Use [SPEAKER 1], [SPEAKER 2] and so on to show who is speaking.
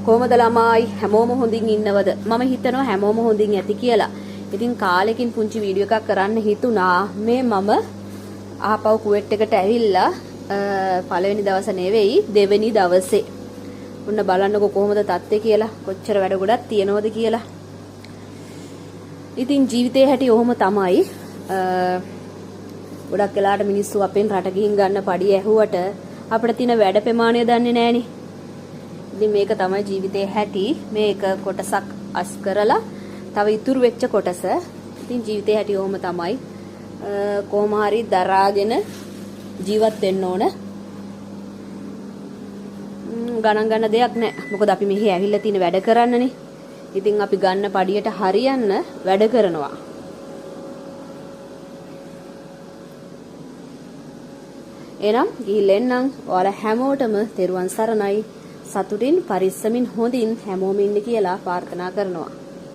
[SPEAKER 1] කොහමද ළමයි හැමෝම හොඳින් ඉන්නවද? මම හිතනවා හැමෝම හොඳින් ඇති කියලා. ඉතින් කාලෙකින් පුංචි වීඩියෝ එකක් කරන්න හිතුණා. මේ මම ආපහු කුවේට් එකට ඇවිල්ලා පළවෙනි දවස නෙවෙයි දෙවෙනි දවසේ. ඔන්න බලන්නකො කොහොමද තත්ත්වය කියලා. කොච්චර වැඩ ගොඩක් තියෙනවද කියලා. ඉතින් ජීවිතේ හැටි ඔහොම තමයි. ගොඩක් වෙලාවට මිනිස්සු අපෙන් රට ගිහින් ගන්න පඩිය ඇහුවට අපිට තියෙන වැඩ ප්‍රමාණය දන්නේ නැහනේ. ඉතින් මේක තමයි ජීවිතේ හැටි. මේක කොටසක් අස් කරලා තව ඉතුරු වෙච්ච කොටස. ඉතින් ජීවිතේ හැටි ඔහොම තමයි. කොහොම හරි දරාගෙන ජීවත් වෙන්න ඕන. ගණන් ගන්න දෙයක් නැහැ. මොකද අපි මෙහි ඇවිල්ලා තියෙන වැඩ කරන්නනේ. ඉතින් අපි ගන්න පඩියට හරියන්න වැඩ කරනවා. එනම් ගිහිල්ලා එන්නම්. ඔයාලා හැමෝටම තෙරුවන් සරණයි. සතුටින් පරිස්සමින් හොඳින් හැමෝම ඉන්න කියලා ප්‍රාර්ථනා කරනවා.